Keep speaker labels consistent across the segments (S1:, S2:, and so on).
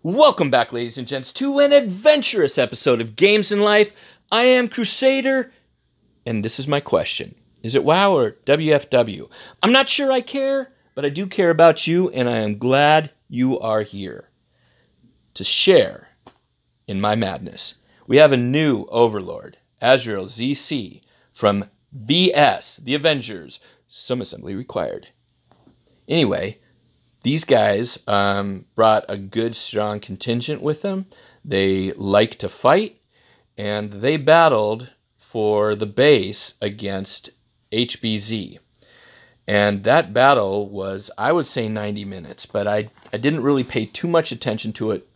S1: Welcome back, ladies and gents, to an adventurous episode of Games in Life. I am Crusader, and this is my question. Is it WoW or WFW? I'm not sure I care, but I do care about you, and I am glad you are here to share in my madness. We have a new overlord, Azrael ZC, from VS, The Avengers, some assembly required. Anyway, these guys brought a good, strong contingent with them. They like to fight, and they battled for the base against HBZ. And that battle was, I would say, 90 minutes, but I didn't really pay too much attention to it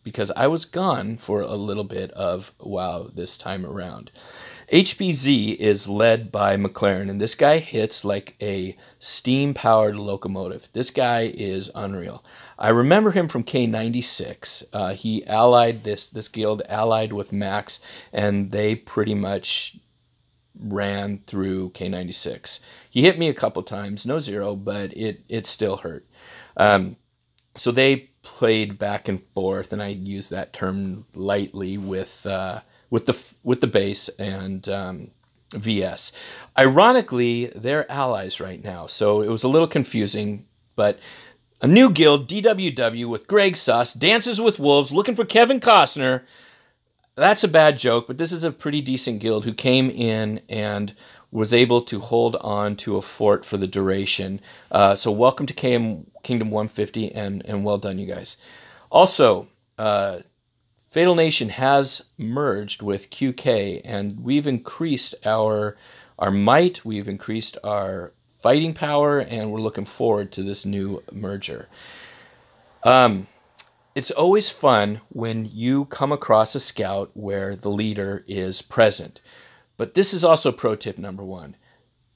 S1: because I was gone for a little bit of WoW this time around. HBZ is led by McLaren, and this guy hits like a steam-powered locomotive. This guy is unreal. I remember him from K96. He allied, this guild allied with Max, and they pretty much ran through K96. He hit me a couple times, no zero, but it still hurt. So they played back and forth, and I use that term lightly with the base and VS. Ironically, they're allies right now, so it was a little confusing, but a new guild, DWW, with Greg Suss, Dances with Wolves, looking for Kevin Costner. That's a bad joke, but this is a pretty decent guild who came in and was able to hold on to a fort for the duration. So welcome to Kingdom 150, and well done, you guys. Also, Fatal Nation has merged with QK, and we've increased our might, we've increased our fighting power, and we're looking forward to this new merger. It's always fun when you come across a scout where the leader is present. But this is also pro tip number one.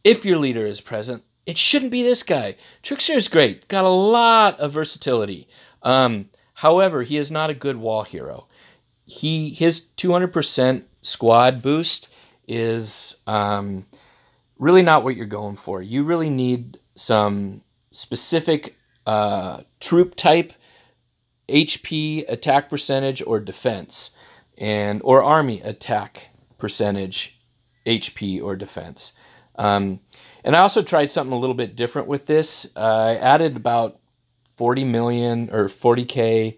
S1: If your leader is present, it shouldn't be this guy. Trickster is great, got a lot of versatility. However, he is not a good wall hero. His 200% squad boost is really not what you're going for. You really need some specific troop type, HP attack percentage or defense, or army attack percentage, HP or defense. And I also tried something a little bit different with this. I added about 40 million or 40k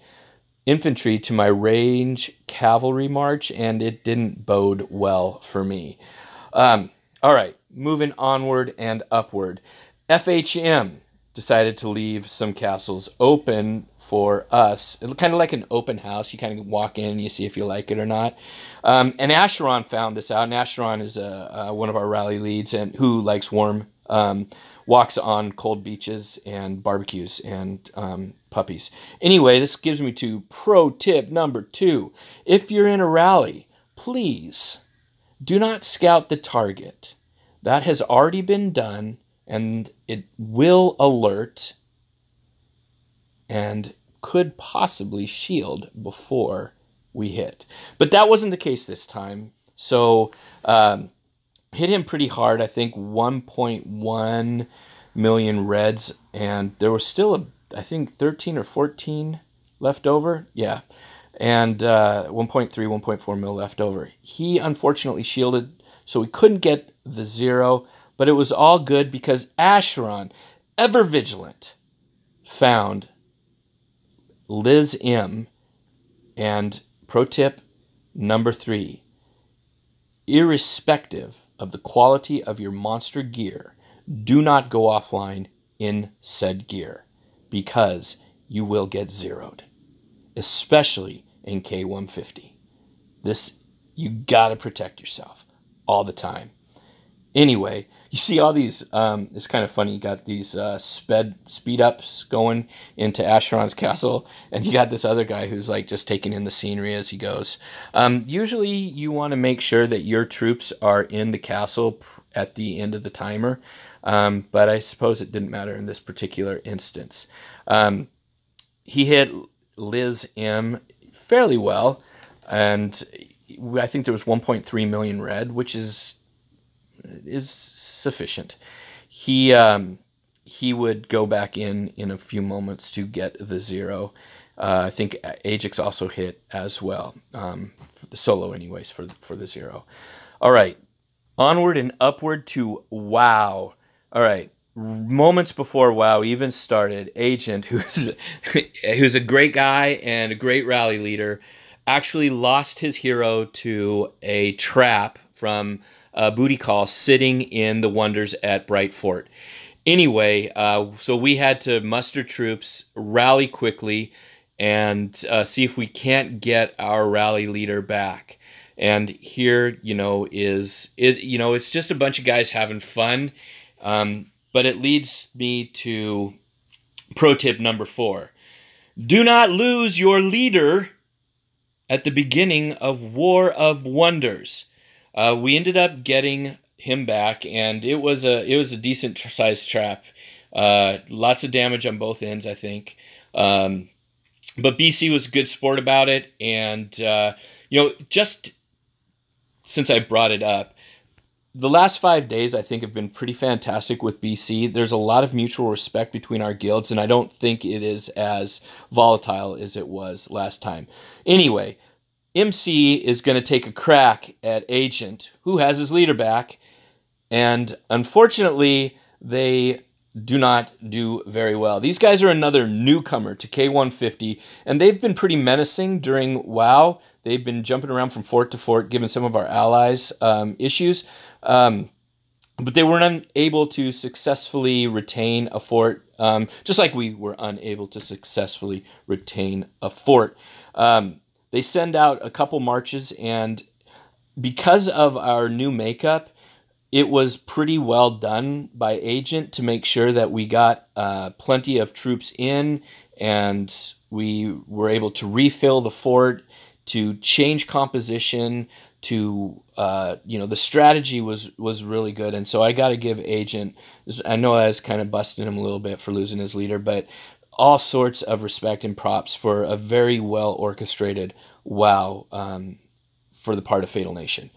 S1: infantry to my range cavalry march, and it didn't bode well for me. All right, moving onward and upward. FHM decided to leave some castles open for us. It looked kind of like an open house. You kind of walk in and you see if you like it or not. And Asheron found this out. And Asheron is one of our rally leads and who likes warm walks on cold beaches and barbecues and puppies. Anyway, this gives me to pro tip number 2. If you're in a rally, please do not scout the target. That has already been done, and it will alert and could possibly shield before we hit. But that wasn't the case this time. So hit him pretty hard, I think 1.1 million reds, and there was still, I think 13 or 14 left over. Yeah, and 1.3, 1.4 mil left over. He unfortunately shielded, so we couldn't get the zero, but it was all good because Asheron, ever vigilant, found Liz M. And pro tip number 3, irrespective of the quality of your monster gear, do not go offline in said gear because you will get zeroed, especially in K150. You gotta protect yourself all the time. Anyway, you see all these, it's kind of funny, you got these speed ups going into Asheron's castle, and you got this other guy who's like just taking in the scenery as he goes. Usually you want to make sure that your troops are in the castle at the end of the timer, but I suppose it didn't matter in this particular instance. He hit Liz M fairly well, and I think there was 1.3 million red, which is sufficient. He would go back in a few moments to get the zero, I think Ajax also hit as well, for the solo anyways, for the 0. All right, onward and upward to WoW. All right, moments before WoW even started, Agent, who's a great guy and a great rally leader, actually lost his hero to a trap from a booty call sitting in the Wonders at Bright Fort. Anyway, so we had to muster troops, rally quickly, and see if we can't get our rally leader back. And here, is it's just a bunch of guys having fun. But it leads me to pro tip number 4. Do not lose your leader at the beginning of War of Wonders. We ended up getting him back, and it was a decent sized trap. Lots of damage on both ends, I think. But BC was a good sport about it, and just since I brought it up, the last 5 days I think have been pretty fantastic with BC. There's a lot of mutual respect between our guilds, and I don't think it is as volatile as it was last time. Anyway, MC is going to take a crack at Agent, who has his leader back, and unfortunately, they do not do very well. These guys are another newcomer to K150, and they've been pretty menacing during WoW. They've been jumping around from fort to fort, giving some of our allies issues, but they were unable to successfully retain a fort, just like we were unable to successfully retain a fort. They send out a couple marches, and because of our new makeup, it was pretty well done by Agent to make sure that we got plenty of troops in, and we were able to refill the fort, to change composition, to the strategy was really good. And so I got to give Agent, I know I was kind of busting him a little bit for losing his leader, but all sorts of respect and props for a very well orchestrated WoW for the part of Fatal Nation.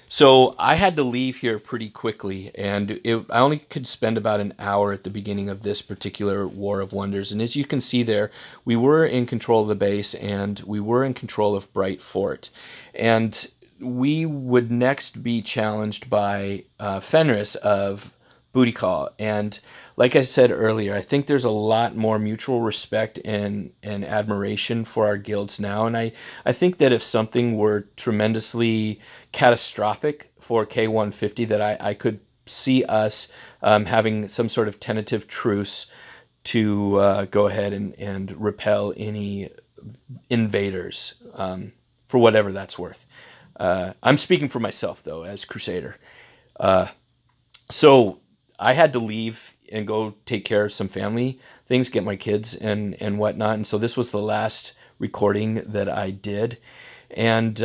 S1: So I had to leave here pretty quickly, and I only could spend about an hour at the beginning of this particular War of Wonders. And as you can see there, we were in control of the base, and we were in control of Bright Fort. And we would next be challenged by Fenris of Booty Call. And like I said earlier, I think there's a lot more mutual respect and admiration for our guilds now. And I think that if something were tremendously catastrophic for K150, that I could see us having some sort of tentative truce to go ahead and repel any invaders, for whatever that's worth. I'm speaking for myself, though, as Crusader. So I had to leave and go take care of some family things, get my kids and whatnot. And so this was the last recording that I did. And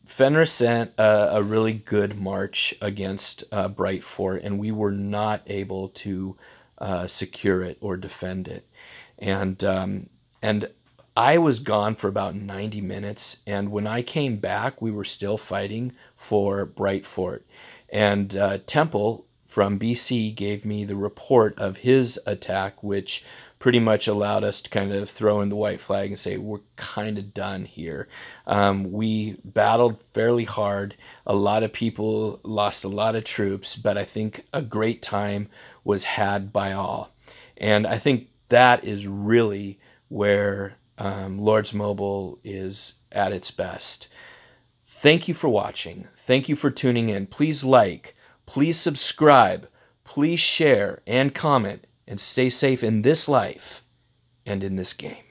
S1: Fenris sent a really good march against Bright Fort, and we were not able to secure it or defend it. And I was gone for about 90 minutes. And when I came back, we were still fighting for Bright Fort. And Temple from BC gave me the report of his attack, which pretty much allowed us to kind of throw in the white flag and say, we're kind of done here. We battled fairly hard. A lot of people lost a lot of troops, but I think a great time was had by all. And I think that is really where Lords Mobile is at its best. Thank you for watching. Thank you for tuning in. Please like, please subscribe, please share and comment, and stay safe in this life and in this game.